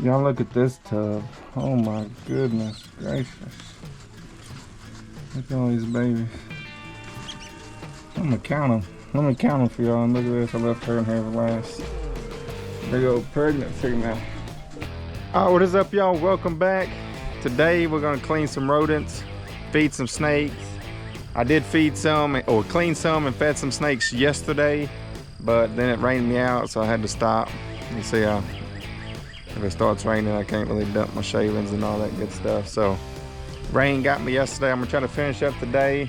Y'all look at this tub. Oh my goodness gracious. Look at all these babies. I'm gonna count them. Let me count them for y'all. And look at this. I left her in here for last. Big old pregnant female. Alright, what is up, y'all? Welcome back. Today we're gonna clean some rodents, feed some snakes. I did feed some or clean some and fed some snakes yesterday, but then it rained me out, so I had to stop. You see how if it starts raining, I can't really dump my shavings and all that good stuff. So rain got me yesterday. I'm gonna try to finish up today,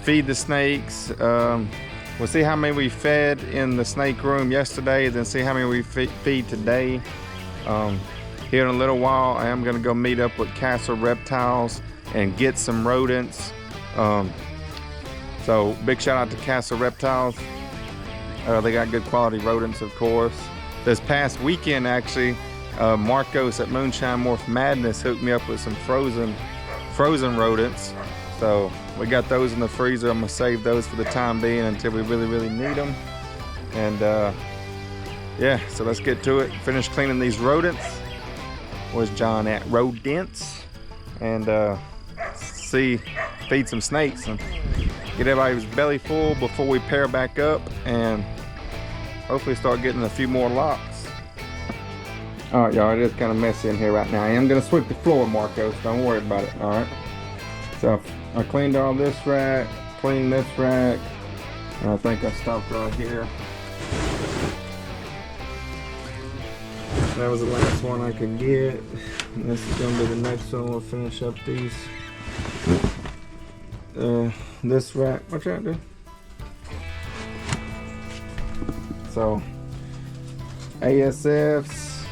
feed the snakes. We'll see how many we fed in the snake room yesterday, then see how many we feed today. Here in a little while, I am gonna go meet up with Castle Reptiles and get some rodents. So big shout out to Castle Reptiles. They got good quality rodents, of course. This past weekend, actually, Marcos at Moonshine Morph Madness hooked me up with some frozen rodents. So we got those in the freezer. I'm gonna save those for the time being until we really need them. And yeah, so let's get to it. Finish cleaning these rodents. Where's John at? Rodents. And feed some snakes and get everybody's belly full before we pair back up and hopefully start getting a few more locks. All right, y'all, it is kind of messy in here right now. I am gonna sweep the floor, Marcos. Don't worry about it. All right. So I cleaned all this rack, cleaned this rack, and I think I stopped right here. That was the last one I could get. And this is gonna be the next one. We'll finish up these. This rack. What's that, dude? So ASFs,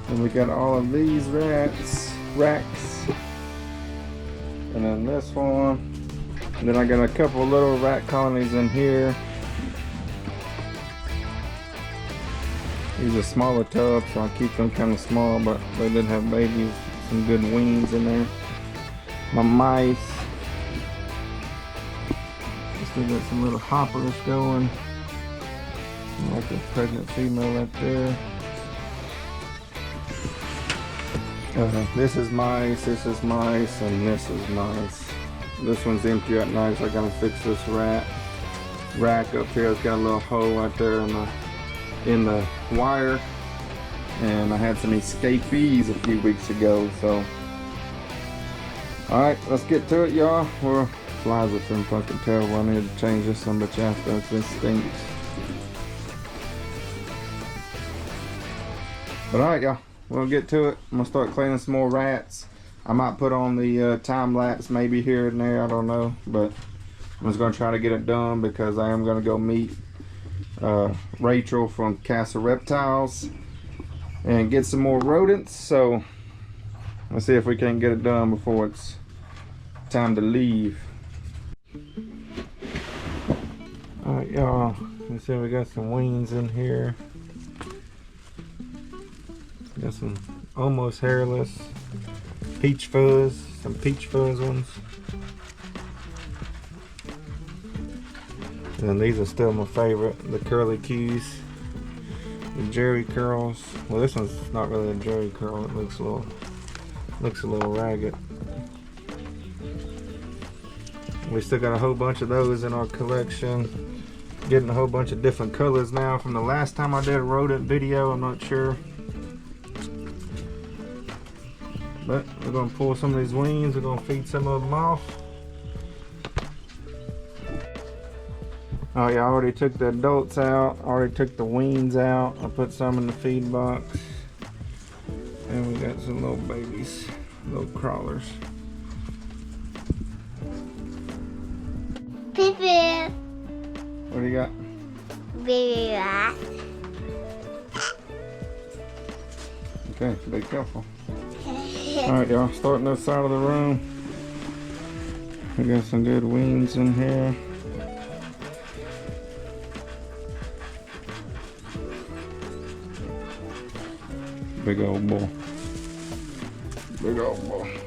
and we got all of these racks, and then this one, and then I got a couple of little rat colonies in here. These are smaller tubs, so I'll keep them kind of small, but they did have babies, some good weans in there. My mice. Still got some little hoppers going. Like a pregnant female right there. This is mice, and this is mice. This one's empty right now, so I gotta fix this rack up here. It's got a little hole right there in the wire, and I had some escapees a few weeks ago. So, all right, let's get to it, y'all. Flies are from fucking terrible. I need to change this one, but after this stinks. But all right, y'all, we'll get to it. I'm gonna start cleaning some more rats. I might put on the time lapse maybe here and there, I don't know, but I'm just gonna try to get it done because I am gonna go meet Rachel from Castle Reptiles and get some more rodents. So let's see if we can get it done before it's time to leave. All right, y'all, let's see, we got some wings in here. Got some almost hairless peach fuzz, some peach fuzz ones. And these are still my favorite, the curly keys, the Jerry curls. Well, this one's not really a Jerry curl. It looks a little ragged. We still got a whole bunch of those in our collection. Getting a whole bunch of different colors now from the last time I did a rodent video. I'm not sure. But we're gonna pull some of these wings. We're gonna feed some of them off. Oh yeah, I already took the adults out. I already took the weans out. I put some in the feed box. And we got some little babies, little crawlers. Pee-pee. What do you got? Baby rat. Okay, be careful. Alright, y'all, starting this side of the room. We got some good weens in here. Big old boy. Big old boy.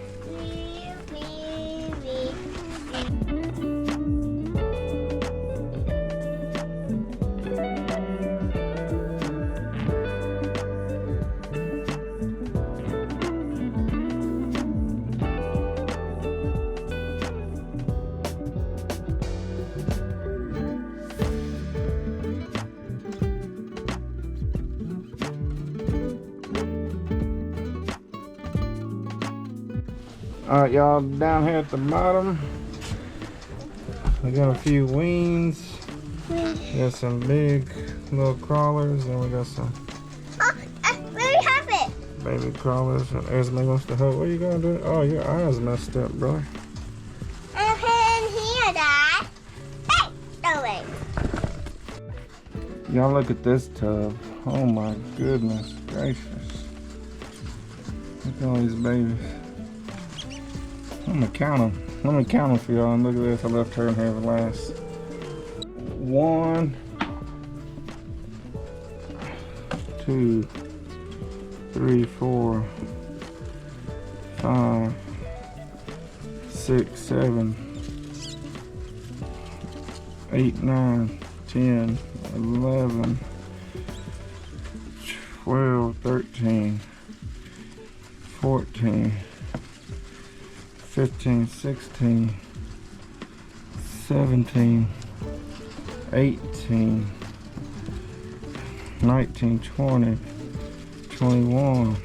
Alright, y'all, down here at the bottom, we got a few weans. We got some big little crawlers, and we got some We have it. baby crawlers. And Esme wants to hold. What are you gonna do? Oh, your eyes messed up, brother. I'm in here, Dad. Hey, no way. Y'all look at this tub. Oh my goodness gracious. Look at all these babies. I'm gonna count them. Let me count them for y'all. And look at this. I left her in here for last. 1, 2, 3, 4, 5, 6, 7, 8, 9, 10, 11, 12, 13, 14, 15, 16, 17, 18, 19, 20, 21,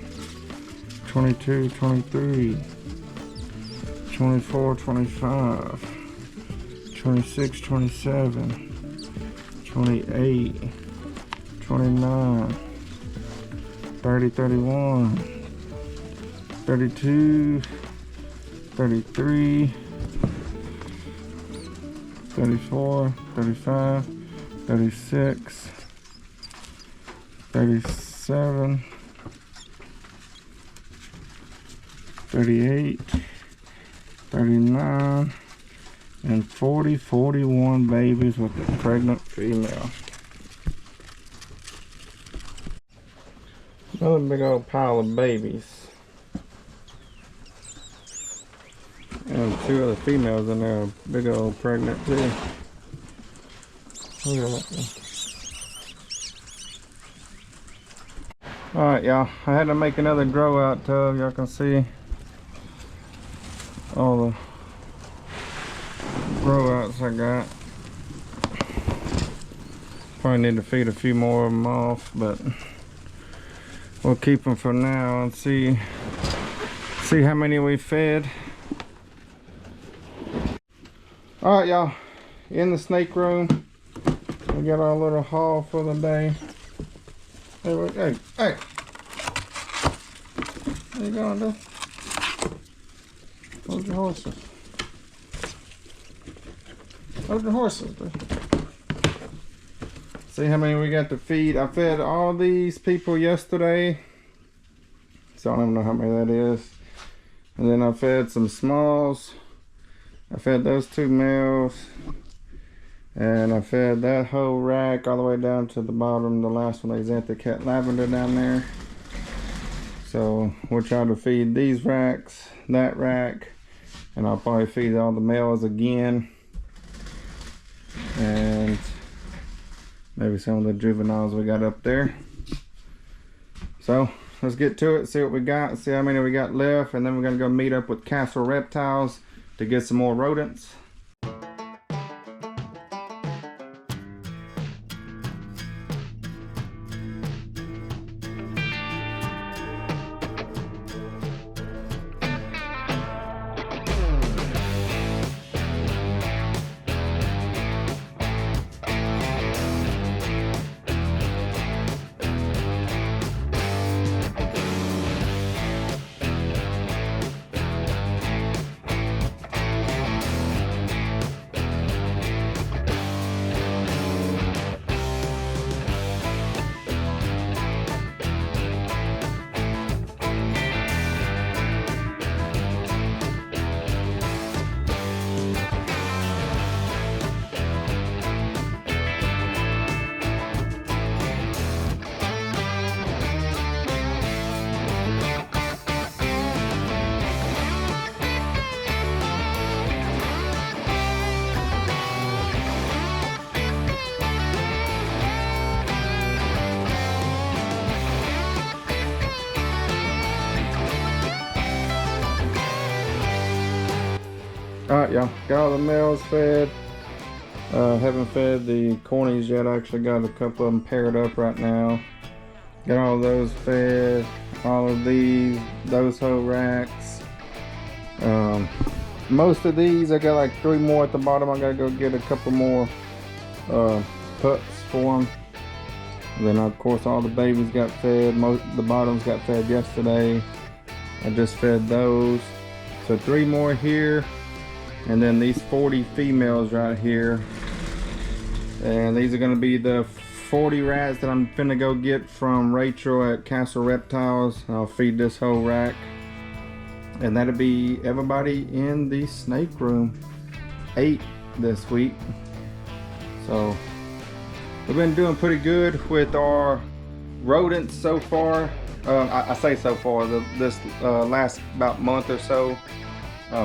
22, 23, 24, 25, 26, 27, 28, 29, 30, 31, 32, 33, 34, 35, 36, 37, 38, 39, and 41 babies with a pregnant female. Another big old pile of babies. And 2 other females in there, big old pregnant too. Look at that. Alright, y'all, I had to make another grow out tub. Y'all can see all the grow outs I got. Probably need to feed a few more of them off, but we'll keep them for now and see how many we fed. Alright, y'all, in the snake room, we got our little haul for the day. Hey, hey! What you gonna do? Hold your horses. Hold your horses, dude. See how many we got to feed. I fed all these people yesterday, so I don't even know how many that is. And then I fed some smalls. I fed those 2 males, and I fed that whole rack all the way down to the bottom. The last one, Xantha Cat Lavender down there. So we'll try to feed these racks, that rack, and I'll probably feed all the males again, and maybe some of the juveniles we got up there. So let's get to it, see what we got, see how many we got left, and then we're gonna go meet up with Castle Reptiles to get some more rodents. Alright, y'all, got all the males fed. Haven't fed the cornies yet. I actually got a couple of them paired up right now. Got all those fed, all of these, those whole racks. Most of these, I got like 3 more at the bottom. I gotta go get a couple more pups for them. And then of course all the babies got fed. The bottoms got fed yesterday. I just fed those. So 3 more here. And then these 40 females right here. And these are gonna be the 40 rats that I'm finna go get from Rachel at Castle Reptiles. I'll feed this whole rack. And that'll be everybody in the snake room. 8 this week. So we've been doing pretty good with our rodents so far. I say so far, this last about month or so.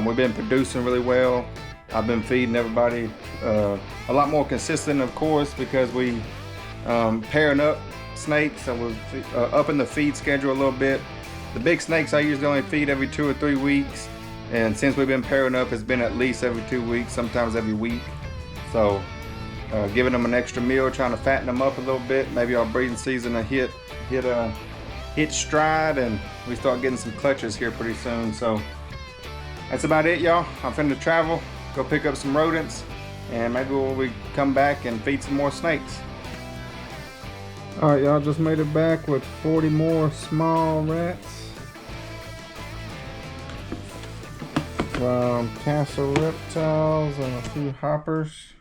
We've been producing really well. I've been feeding everybody a lot more consistent, of course, because we pairing up snakes, so we're upping the feed schedule a little bit. The big snakes I usually only feed every 2 or 3 weeks, and since we've been pairing up, it's been at least every 2 weeks, sometimes every week. So giving them an extra meal, trying to fatten them up a little bit. Maybe our breeding season will hit stride, and we start getting some clutches here pretty soon. So that's about it, y'all. I'm finna travel, go pick up some rodents, and maybe we come back and feed some more snakes. All right, y'all, just made it back with 40 more small rats from Castle Reptiles and a few hoppers.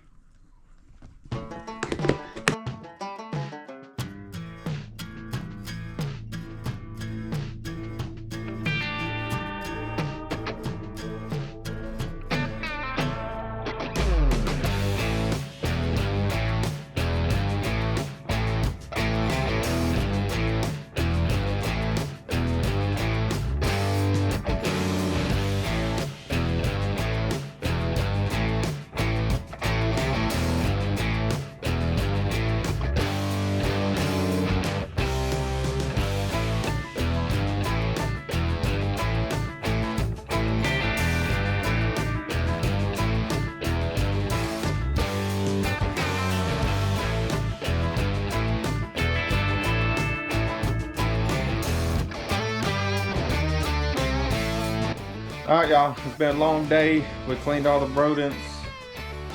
Alright, y'all, it's been a long day. We cleaned all the rodents,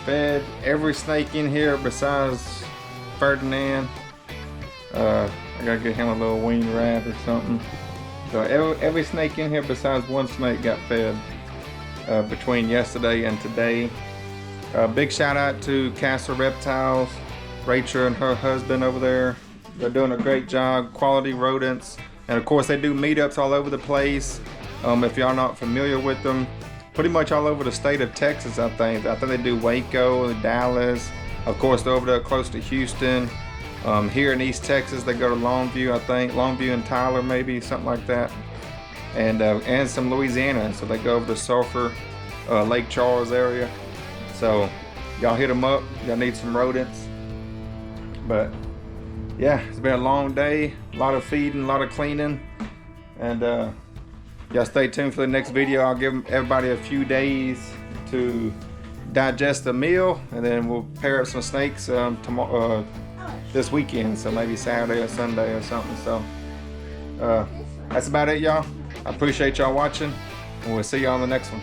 fed every snake in here besides Ferdinand. I gotta get him a little weaned rat or something. So every snake in here besides one snake got fed between yesterday and today. Big shout out to Castle Reptiles, Rachel and her husband over there. They're doing a great job, quality rodents. And of course they do meetups all over the place. If y'all not familiar with them, pretty much all over the state of Texas, I think. I think they do Waco, Dallas. Of course, they're over there close to Houston. Here in East Texas, they go to Longview, I think. Longview and Tyler, maybe, something like that. And some Louisiana, so they go over to Sulphur, Lake Charles area. So y'all hit them up. Y'all need some rodents. But yeah, it's been a long day. A lot of feeding, a lot of cleaning. And y'all stay tuned for the next video. I'll give everybody a few days to digest the meal, and then we'll pair up some snakes tomorrow, this weekend. So maybe Saturday or Sunday or something. So that's about it, y'all. I appreciate y'all watching, and we'll see y'all on the next one.